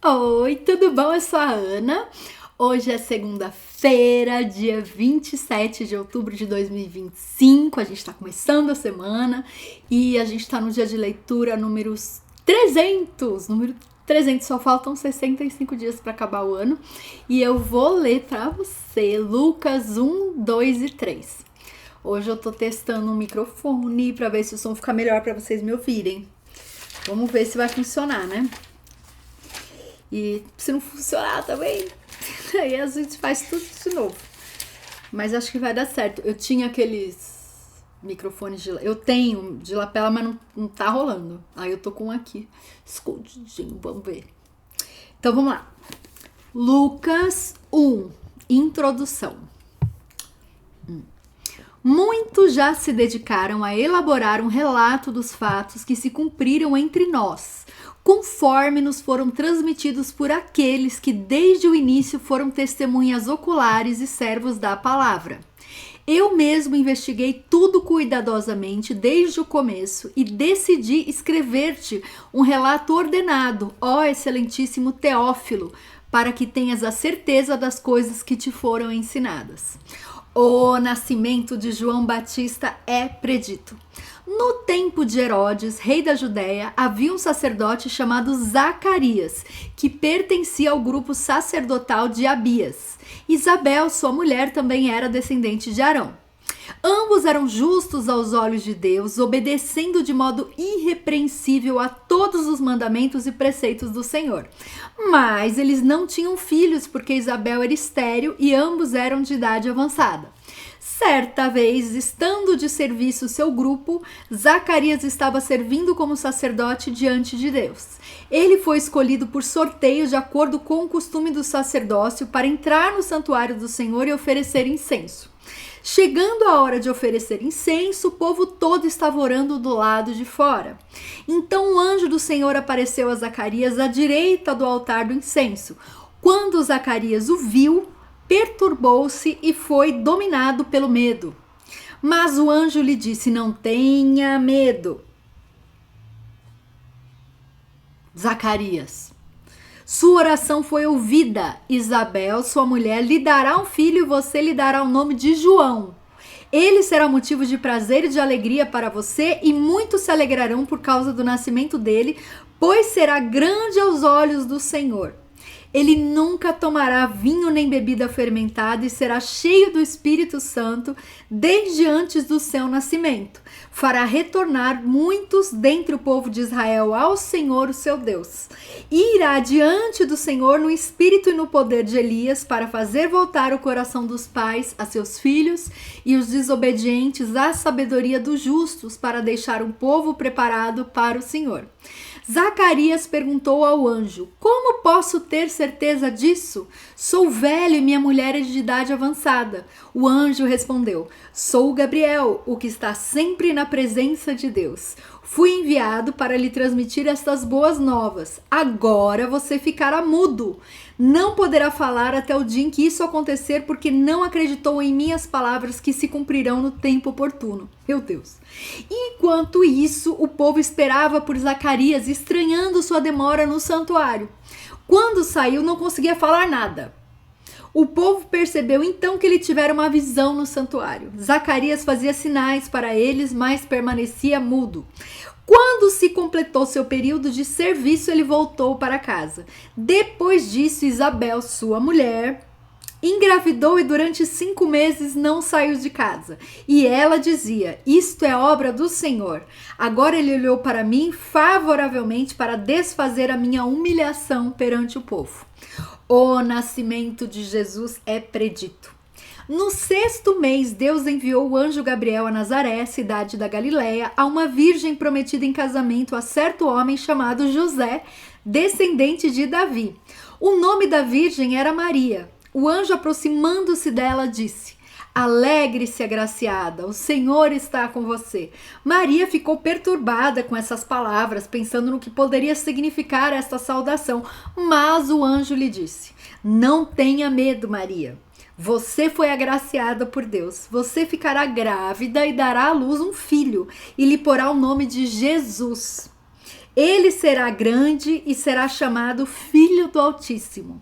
Oi, tudo bom? Eu sou a Ana. Hoje é segunda-feira, dia 27 de outubro de 2025. A gente tá começando a semana e a gente tá no dia de leitura números 300. Número 300, só faltam 65 dias para acabar o ano. E eu vou ler para você Lucas 1, 2 e 3. Hoje eu tô testando um microfone para ver se o som fica melhor para vocês me ouvirem. Vamos ver se vai funcionar, né? E se não funcionar também, aí a gente faz tudo de novo. Mas acho que vai dar certo. Eu tinha aqueles microfones eu tenho de lapela, mas não tá rolando. Aí eu tô com um aqui, escondidinho, vamos ver. Então vamos lá. Lucas 1, introdução. Muitos já se dedicaram a elaborar um relato dos fatos que se cumpriram entre nós, conforme nos foram transmitidos por aqueles que desde o início foram testemunhas oculares e servos da palavra. Eu mesmo investiguei tudo cuidadosamente desde o começo e decidi escrever-te um relato ordenado, ó excelentíssimo Teófilo, para que tenhas a certeza das coisas que te foram ensinadas. O nascimento de João Batista é predito. No tempo de Herodes, rei da Judéia, havia um sacerdote chamado Zacarias, que pertencia ao grupo sacerdotal de Abias. Isabel, sua mulher, também era descendente de Arão. Ambos eram justos aos olhos de Deus, obedecendo de modo irrepreensível a todos os mandamentos e preceitos do Senhor. Mas eles não tinham filhos, porque Isabel era estéril e ambos eram de idade avançada. Certa vez, estando de serviço seu grupo, Zacarias estava servindo como sacerdote diante de Deus. Ele foi escolhido por sorteio de acordo com o costume do sacerdócio para entrar no santuário do Senhor e oferecer incenso. Chegando a hora de oferecer incenso, o povo todo estava orando do lado de fora. Então o anjo do Senhor apareceu a Zacarias à direita do altar do incenso. Quando Zacarias o viu, perturbou-se e foi dominado pelo medo. Mas o anjo lhe disse: não tenha medo, Zacarias. Sua oração foi ouvida. Isabel, sua mulher, lhe dará um filho e você lhe dará o nome de João. Ele será motivo de prazer e de alegria para você e muitos se alegrarão por causa do nascimento dele, pois será grande aos olhos do Senhor. Ele nunca tomará vinho nem bebida fermentada e será cheio do Espírito Santo desde antes do seu nascimento. Fará retornar muitos dentre o povo de Israel ao Senhor, o seu Deus. E irá diante do Senhor no espírito e no poder de Elias para fazer voltar o coração dos pais a seus filhos e os desobedientes à sabedoria dos justos para deixar um povo preparado para o Senhor. Zacarias perguntou ao anjo: como posso ter certeza disso? Sou velho e minha mulher é de idade avançada. O anjo respondeu: sou Gabriel, o que está sempre na presença de Deus. Fui enviado para lhe transmitir estas boas novas. Agora você ficará mudo. Não poderá falar até o dia em que isso acontecer, porque não acreditou em minhas palavras que se cumprirão no tempo oportuno. Meu Deus. Enquanto isso, o povo esperava por Zacarias, estranhando sua demora no santuário. Quando saiu, não conseguia falar nada. O povo percebeu então que ele tivera uma visão no santuário. Zacarias fazia sinais para eles, mas permanecia mudo. Quando se completou seu período de serviço, ele voltou para casa. Depois disso, Isabel, sua mulher, engravidou e durante 5 meses não saiu de casa. E ela dizia: isto é obra do Senhor. Agora ele olhou para mim favoravelmente para desfazer a minha humilhação perante o povo. O nascimento de Jesus é predito. No 6º mês, Deus enviou o anjo Gabriel a Nazaré, cidade da Galileia, a uma virgem prometida em casamento a certo homem chamado José, descendente de Davi. O nome da virgem era Maria. O anjo, aproximando-se dela, disse: alegre-se, agraciada, o Senhor está com você. Maria ficou perturbada com essas palavras, pensando no que poderia significar esta saudação. Mas o anjo lhe disse: não tenha medo, Maria. Você foi agraciada por Deus. Você ficará grávida e dará à luz um filho e lhe porá o nome de Jesus. Ele será grande e será chamado Filho do Altíssimo.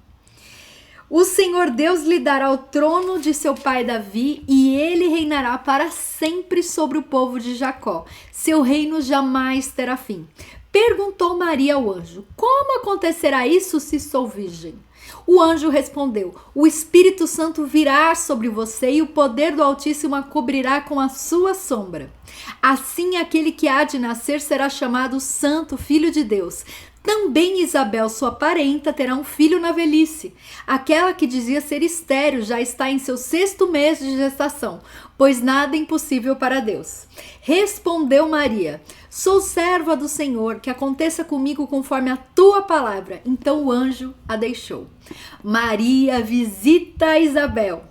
O Senhor Deus lhe dará o trono de seu pai Davi, e ele reinará para sempre sobre o povo de Jacó. Seu reino jamais terá fim. Perguntou Maria ao anjo: como acontecerá isso se sou virgem? O anjo respondeu: o Espírito Santo virá sobre você e o poder do Altíssimo a cobrirá com a sua sombra. Assim, aquele que há de nascer será chamado Santo, Filho de Deus. Também Isabel, sua parenta, terá um filho na velhice. Aquela que dizia ser estéril já está em seu 6º mês de gestação, pois nada é impossível para Deus. Respondeu Maria: sou serva do Senhor, que aconteça comigo conforme a tua palavra. Então o anjo a deixou. Maria visita Isabel.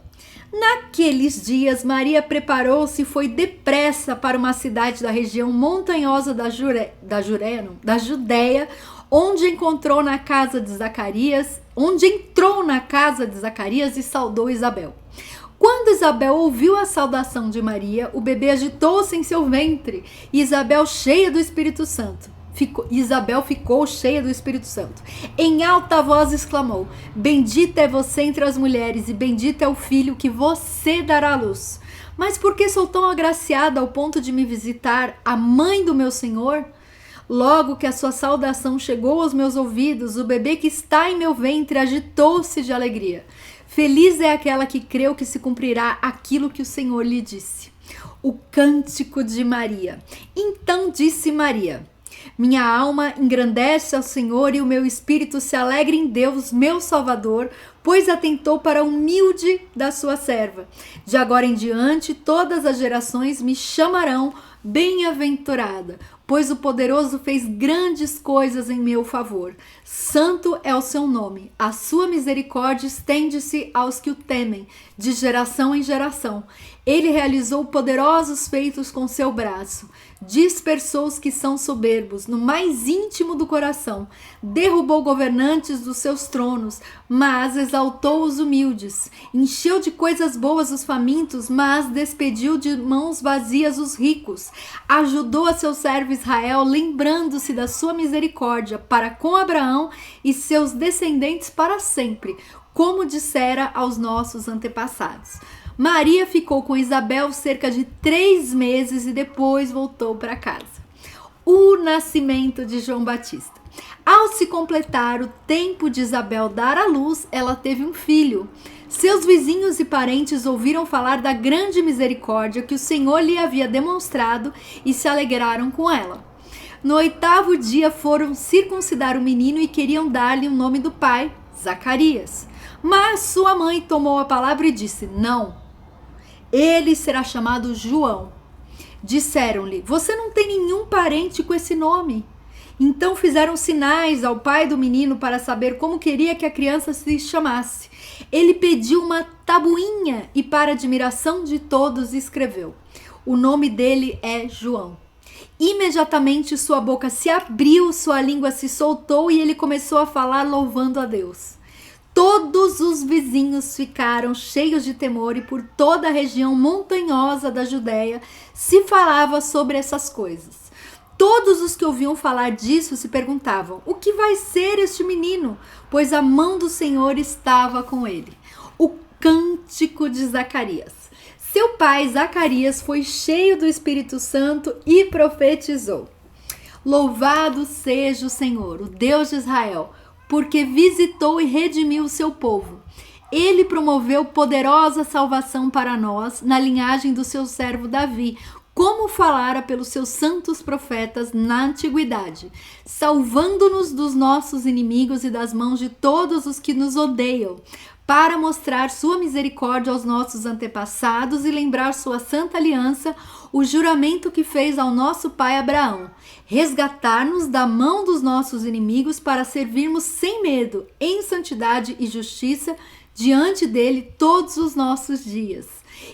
Naqueles dias, Maria preparou-se e foi depressa para uma cidade da região montanhosa da Judéia, onde entrou na casa de Zacarias e saudou Isabel. Quando Isabel ouviu a saudação de Maria, o bebê agitou-se em seu ventre e Isabel ficou cheia do Espírito Santo. Em alta voz exclamou: bendita é você entre as mulheres e bendito é o filho que você dará à luz. Mas por que sou tão agraciada ao ponto de me visitar a mãe do meu Senhor? Logo que a sua saudação chegou aos meus ouvidos, o bebê que está em meu ventre agitou-se de alegria. Feliz é aquela que creu que se cumprirá aquilo que o Senhor lhe disse. O cântico de Maria. Então disse Maria: minha alma engrandece ao Senhor e o meu espírito se alegra em Deus, meu Salvador, pois atentou para o humilde da sua serva. De agora em diante, todas as gerações me chamarão bem-aventurada, pois o Poderoso fez grandes coisas em meu favor. Santo é o seu nome. A sua misericórdia estende-se aos que o temem, de geração em geração. Ele realizou poderosos feitos com seu braço. Dispersou os que são soberbos no mais íntimo do coração. Derrubou governantes dos seus tronos, mas exaltou os humildes. Encheu de coisas boas os famintos, mas despediu de mãos vazias os ricos. Ajudou a seu servo Israel, lembrando-se da sua misericórdia para com Abraão e seus descendentes para sempre, como dissera aos nossos antepassados. Maria ficou com Isabel cerca de 3 meses e depois voltou para casa. O nascimento de João Batista. Ao se completar o tempo de Isabel dar à luz, ela teve um filho. Seus vizinhos e parentes ouviram falar da grande misericórdia que o Senhor lhe havia demonstrado e se alegraram com ela. No 8º dia foram circuncidar o menino e queriam dar-lhe o nome do pai, Zacarias. Mas sua mãe tomou a palavra e disse: não, ele será chamado João. Disseram-lhe: você não tem nenhum parente com esse nome. Então fizeram sinais ao pai do menino para saber como queria que a criança se chamasse. Ele pediu uma tabuinha e, para admiração de todos, escreveu: o nome dele é João. Imediatamente sua boca se abriu, sua língua se soltou e ele começou a falar louvando a Deus. Todos os vizinhos ficaram cheios de temor e por toda a região montanhosa da Judéia se falava sobre essas coisas. Todos os que ouviam falar disso se perguntavam: o que vai ser este menino? Pois a mão do Senhor estava com ele. O cântico de Zacarias. Seu pai Zacarias foi cheio do Espírito Santo e profetizou: louvado seja o Senhor, o Deus de Israel, porque visitou e redimiu o seu povo. Ele promoveu poderosa salvação para nós na linhagem do seu servo Davi, como falara pelos seus santos profetas na antiguidade, salvando-nos dos nossos inimigos e das mãos de todos os que nos odeiam, para mostrar sua misericórdia aos nossos antepassados e lembrar sua santa aliança, o juramento que fez ao nosso pai Abraão, resgatar-nos da mão dos nossos inimigos para servirmos sem medo, em santidade e justiça, diante dele todos os nossos dias.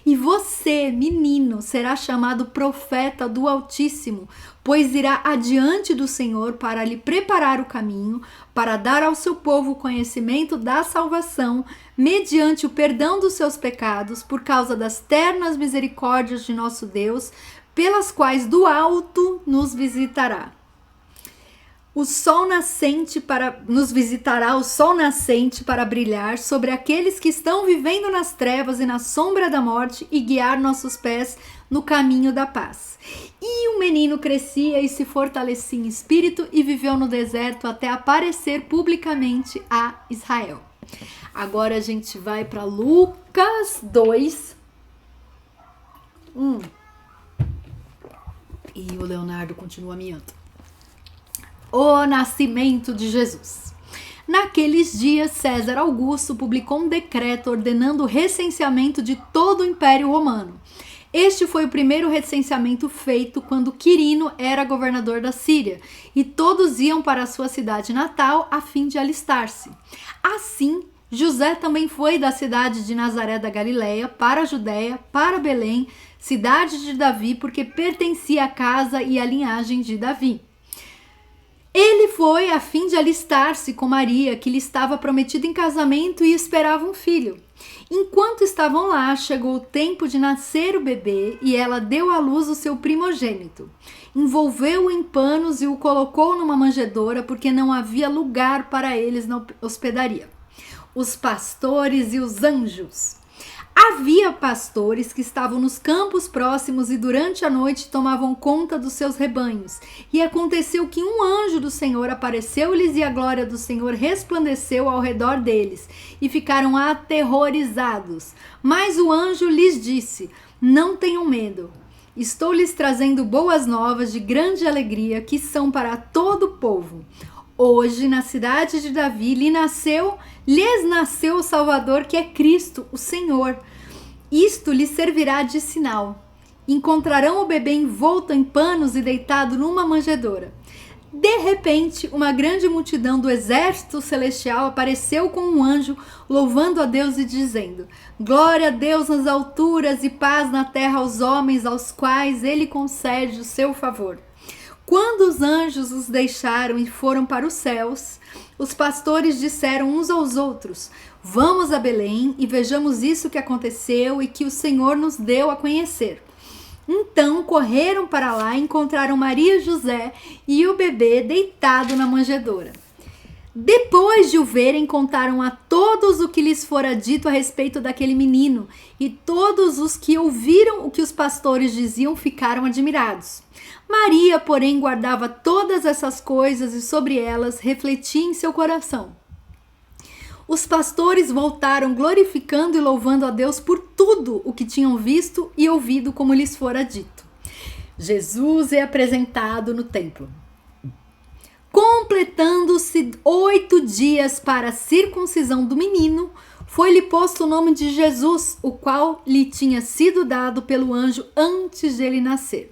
E você, menino, será chamado profeta do Altíssimo, pois irá adiante do Senhor para lhe preparar o caminho, para dar ao seu povo o conhecimento da salvação, mediante o perdão dos seus pecados, por causa das ternas misericórdias de nosso Deus, pelas quais do alto nos visitará. O sol nascente nos visitará o sol nascente para brilhar sobre aqueles que estão vivendo nas trevas e na sombra da morte e guiar nossos pés no caminho da paz. E o menino crescia e se fortalecia em espírito e viveu no deserto até aparecer publicamente a Israel. Agora a gente vai para Lucas 2. E o Leonardo continua miando. O nascimento de Jesus. Naqueles dias, César Augusto publicou um decreto ordenando o recenseamento de todo o Império Romano. Este foi o primeiro recenseamento feito quando Quirino era governador da Síria, e todos iam para a sua cidade natal a fim de alistar-se. Assim, José também foi da cidade de Nazaré da Galileia para a Judéia, para Belém, cidade de Davi, porque pertencia à casa e à linhagem de Davi. Ele foi a fim de alistar-se com Maria, que lhe estava prometida em casamento e esperava um filho. Enquanto estavam lá, chegou o tempo de nascer o bebê e ela deu à luz o seu primogênito. Envolveu-o em panos e o colocou numa manjedoura, porque não havia lugar para eles na hospedaria. Os pastores e os anjos. Havia pastores que estavam nos campos próximos e durante a noite tomavam conta dos seus rebanhos. E aconteceu que um anjo do Senhor apareceu-lhes e a glória do Senhor resplandeceu ao redor deles e ficaram aterrorizados. Mas o anjo lhes disse: não tenham medo. Estou lhes trazendo boas novas de grande alegria que são para todo o povo. Hoje, na cidade de Davi, lhes nasceu o Salvador, que é Cristo, o Senhor. Isto lhes servirá de sinal. Encontrarão o bebê envolto em panos e deitado numa manjedoura. De repente, uma grande multidão do exército celestial apareceu com um anjo, louvando a Deus e dizendo: glória a Deus nas alturas e paz na terra aos homens aos quais ele concede o seu favor. Quando os anjos os deixaram e foram para os céus, os pastores disseram uns aos outros: vamos a Belém e vejamos isso que aconteceu e que o Senhor nos deu a conhecer. Então correram para lá e encontraram Maria e José e o bebê deitado na manjedoura. Depois de o verem, contaram a todos o que lhes fora dito a respeito daquele menino, e todos os que ouviram o que os pastores diziam ficaram admirados. Maria, porém, guardava todas essas coisas e sobre elas refletia em seu coração. Os pastores voltaram glorificando e louvando a Deus por tudo o que tinham visto e ouvido como lhes fora dito. Jesus é apresentado no templo. Completando-se 8 dias para a circuncisão do menino, foi-lhe posto o nome de Jesus, o qual lhe tinha sido dado pelo anjo antes de ele nascer.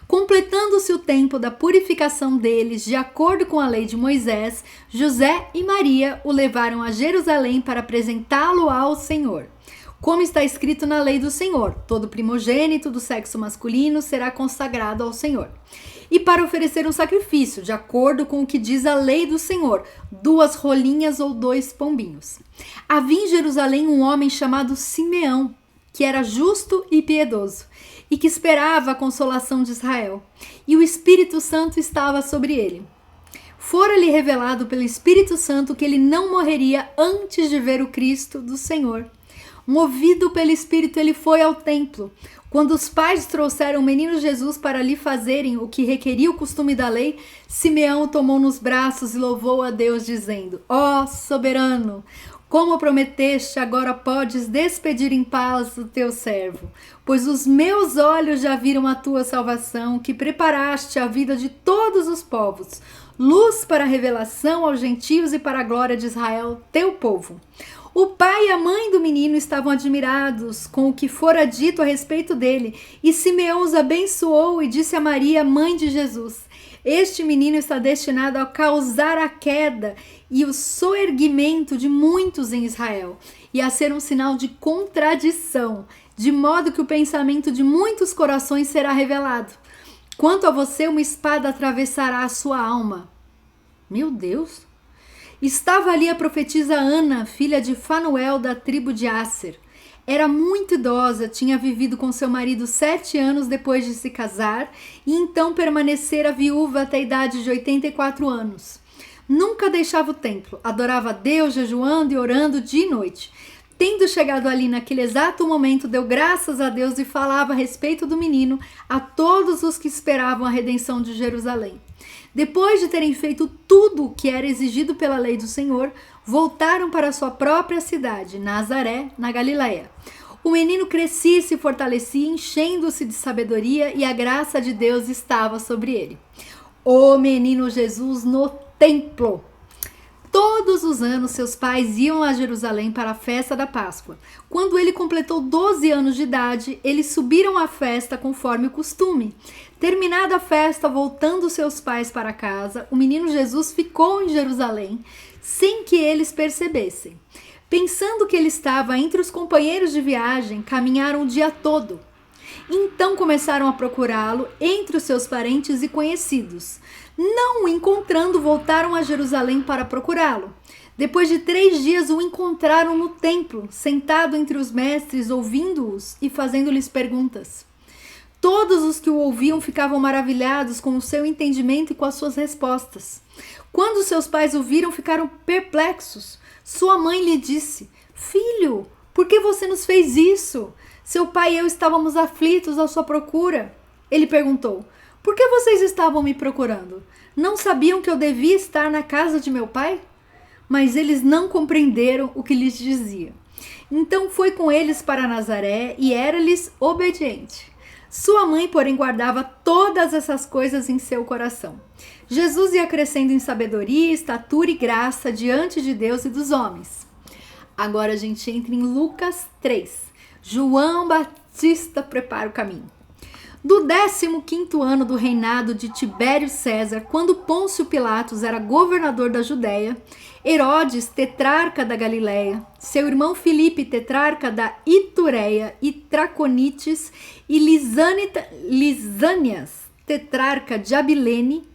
Completando-se o tempo da purificação deles, de acordo com a lei de Moisés, José e Maria o levaram a Jerusalém para apresentá-lo ao Senhor. Como está escrito na lei do Senhor, todo primogênito do sexo masculino será consagrado ao Senhor. E para oferecer um sacrifício, de acordo com o que diz a lei do Senhor, 2 rolinhas ou 2 pombinhos. Havia em Jerusalém um homem chamado Simeão, que era justo e piedoso, e que esperava a consolação de Israel, e o Espírito Santo estava sobre ele. Fora-lhe revelado pelo Espírito Santo que ele não morreria antes de ver o Cristo do Senhor. Movido pelo Espírito, ele foi ao templo. Quando os pais trouxeram o menino Jesus para lhe fazerem o que requeria o costume da lei, Simeão o tomou nos braços e louvou a Deus, dizendo: ó soberano, como prometeste, agora podes despedir em paz o teu servo, pois os meus olhos já viram a tua salvação, que preparaste a vida de todos os povos, luz para a revelação aos gentios e para a glória de Israel, teu povo. O pai e a mãe do menino estavam admirados com o que fora dito a respeito dele, e Simeão os abençoou e disse a Maria, mãe de Jesus: este menino está destinado a causar a queda e o soerguimento de muitos em Israel, e a ser um sinal de contradição, de modo que o pensamento de muitos corações será revelado. Quanto a você, uma espada atravessará a sua alma. Meu Deus! Estava ali a profetisa Ana, filha de Fanuel, da tribo de Asser. Era muito idosa, tinha vivido com seu marido 7 anos depois de se casar e então permanecera viúva até a idade de 84 anos. Nunca deixava o templo, adorava a Deus jejuando e orando dia e noite. Tendo chegado ali naquele exato momento, deu graças a Deus e falava a respeito do menino a todos os que esperavam a redenção de Jerusalém. Depois de terem feito tudo o que era exigido pela lei do Senhor, voltaram para sua própria cidade, Nazaré, na Galiléia. O menino crescia e se fortalecia, enchendo-se de sabedoria, e a graça de Deus estava sobre ele. O menino Jesus no templo. Todos os anos seus pais iam a Jerusalém para a festa da Páscoa. Quando ele completou 12 anos de idade, eles subiram à festa conforme o costume. Terminada a festa, voltando seus pais para casa, o menino Jesus ficou em Jerusalém, sem que eles percebessem. Pensando que ele estava entre os companheiros de viagem, caminharam o dia todo. Então começaram a procurá-lo entre os seus parentes e conhecidos. Não o encontrando, voltaram a Jerusalém para procurá-lo. Depois de 3 dias o encontraram no templo, sentado entre os mestres, ouvindo-os e fazendo-lhes perguntas. Todos os que o ouviam ficavam maravilhados com o seu entendimento e com as suas respostas. Quando seus pais o viram, ficaram perplexos. Sua mãe lhe disse: "Filho, por que você nos fez isso? Seu pai e eu estávamos aflitos à sua procura." Ele perguntou: "Por que vocês estavam me procurando? Não sabiam que eu devia estar na casa de meu pai?" Mas eles não compreenderam o que lhes dizia. Então foi com eles para Nazaré e era-lhes obediente. Sua mãe, porém, guardava todas essas coisas em seu coração. Jesus ia crescendo em sabedoria, estatura e graça diante de Deus e dos homens. Agora a gente entra em Lucas 3. João Batista prepara o caminho. Do 15º ano do reinado de Tibério César, quando Pôncio Pilatos era governador da Judéia, Herodes, tetrarca da Galiléia, seu irmão Filipe, tetrarca da Itureia e Traconites, e Lisânias, tetrarca de Abilene,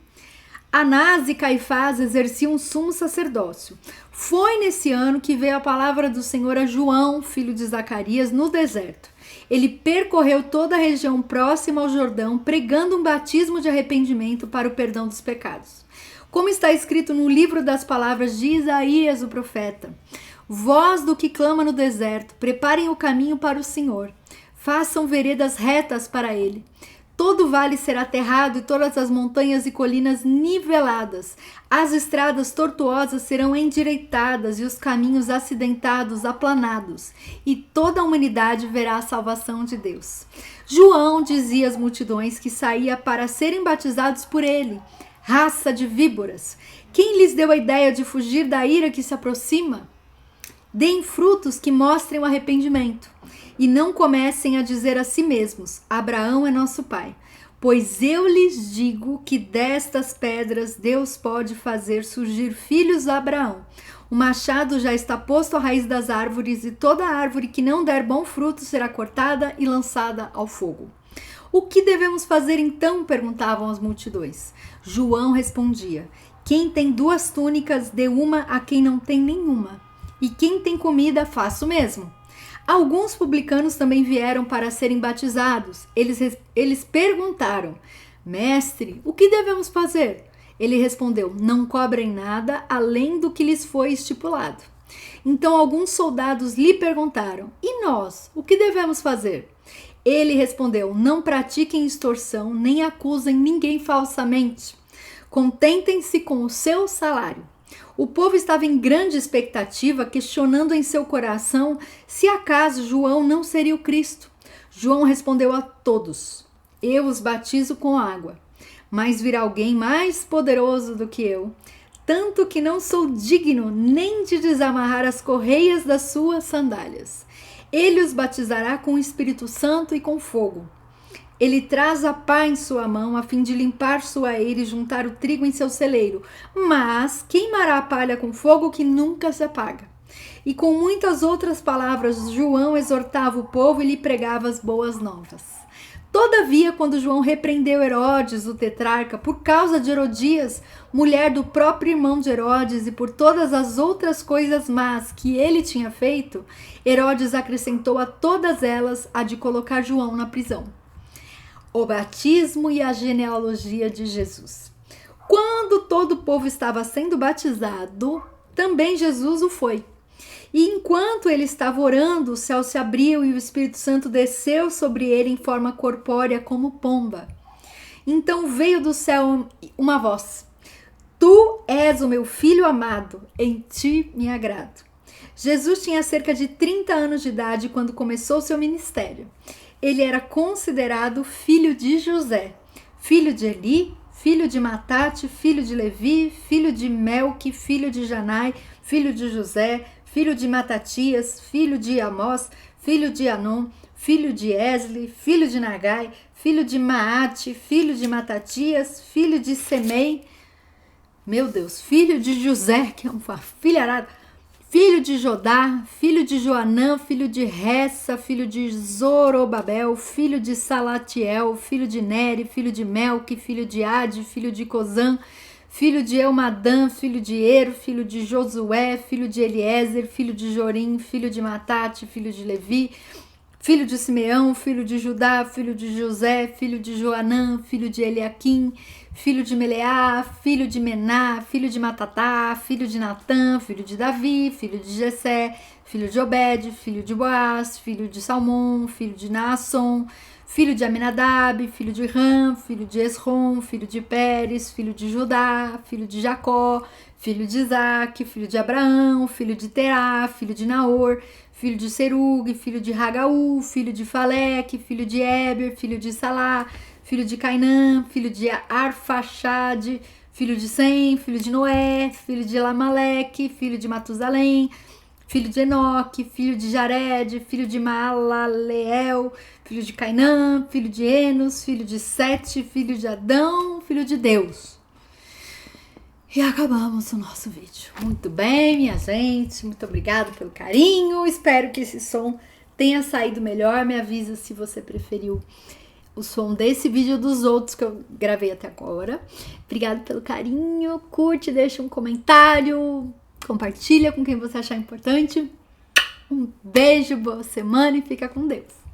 Anás e Caifás exerciam sumo sacerdócio. Foi nesse ano que veio a palavra do Senhor a João, filho de Zacarias, no deserto. Ele percorreu toda a região próxima ao Jordão, pregando um batismo de arrependimento para o perdão dos pecados. Como está escrito no livro das palavras de Isaías, o profeta: "Voz do que clama no deserto, preparem o caminho para o Senhor, façam veredas retas para ele. Todo vale será aterrado e todas as montanhas e colinas niveladas. As estradas tortuosas serão endireitadas e os caminhos acidentados aplanados. E toda a humanidade verá a salvação de Deus." João dizia às multidões que saía para serem batizados por ele: "Raça de víboras, quem lhes deu a ideia de fugir da ira que se aproxima? Deem frutos que mostrem o arrependimento. E não comecem a dizer a si mesmos: Abraão é nosso pai. Pois eu lhes digo que destas pedras Deus pode fazer surgir filhos a Abraão. O machado já está posto à raiz das árvores, e toda árvore que não der bom fruto será cortada e lançada ao fogo." "O que devemos fazer então?" perguntavam as multidões. João respondia: "Quem tem 2 túnicas, dê uma a quem não tem nenhuma. E quem tem comida, faça o mesmo." Alguns publicanos também vieram para serem batizados. Eles perguntaram: "Mestre, o que devemos fazer?" Ele respondeu: "Não cobrem nada além do que lhes foi estipulado." Então alguns soldados lhe perguntaram: "E nós, o que devemos fazer?" Ele respondeu: "Não pratiquem extorsão, nem acusem ninguém falsamente. Contentem-se com o seu salário." O povo estava em grande expectativa, questionando em seu coração se acaso João não seria o Cristo. João respondeu a todos: "Eu os batizo com água, mas virá alguém mais poderoso do que eu, tanto que não sou digno nem de desamarrar as correias das suas sandálias. Ele os batizará com o Espírito Santo e com fogo. Ele traz a pá em sua mão, a fim de limpar sua eira e juntar o trigo em seu celeiro, mas queimará a palha com fogo que nunca se apaga." E com muitas outras palavras, João exortava o povo e lhe pregava as boas novas. Todavia, quando João repreendeu Herodes, o tetrarca, por causa de Herodias, mulher do próprio irmão de Herodes, e por todas as outras coisas más que ele tinha feito, Herodes acrescentou a todas elas a de colocar João na prisão. O batismo e a genealogia de Jesus. Quando todo o povo estava sendo batizado, também Jesus o foi. E enquanto ele estava orando, o céu se abriu e o Espírito Santo desceu sobre ele em forma corpórea como pomba. Então veio do céu uma voz: Tu és o meu filho amado, em ti me agrado. Jesus tinha cerca de 30 anos de idade quando começou seu ministério. Ele era considerado filho de José, filho de Eli, filho de Matate, filho de Levi, filho de Melque, filho de Janai, filho de José, filho de Matatias, filho de Amós, filho de Anom, filho de Esli, filho de Nagai, filho de Maate, filho de Matatias, filho de Semei, meu Deus, filho de José, que é uma filharada, filho de Jodá, filho de Joanã, filho de Ressa, filho de Zorobabel, filho de Salatiel, filho de Neri, filho de Melque, filho de Ade, filho de Cozã, filho de Eumadã, filho de Er, filho de Josué, filho de Eliezer, filho de Jorim, filho de Matate, filho de Levi, filho de Simeão, filho de Judá, filho de José, filho de Joanã, filho de Eliaquim, filho de Meleá, filho de Mená, filho de Matatá, filho de Natã, filho de Davi, filho de Jessé, filho de Obed, filho de Boaz, filho de Salmão, filho de Naasson, filho de Aminadab, filho de Ram, filho de Esrom, filho de Pérez, filho de Judá, filho de Jacó, filho de Isaac, filho de Abraão, filho de Terá, filho de Naor, filho de Serug, filho de Hagaú, filho de Faleque, filho de Éber, filho de Salá, filho de Cainã, filho de Arfaxade, filho de Sem, filho de Noé, filho de Lamaleque, filho de Matusalém, filho de Enoque, filho de Jared, filho de Maalaleel, filho de Cainã, filho de Enos, filho de Sete, filho de Adão, filho de Deus. E acabamos o nosso vídeo. Muito bem, minha gente, muito obrigada pelo carinho, espero que esse som tenha saído melhor, me avisa se você preferiu o som desse vídeo ou dos outros que eu gravei até agora. Obrigada pelo carinho, curte, deixa um comentário, compartilha com quem você achar importante. Um beijo, boa semana e fica com Deus.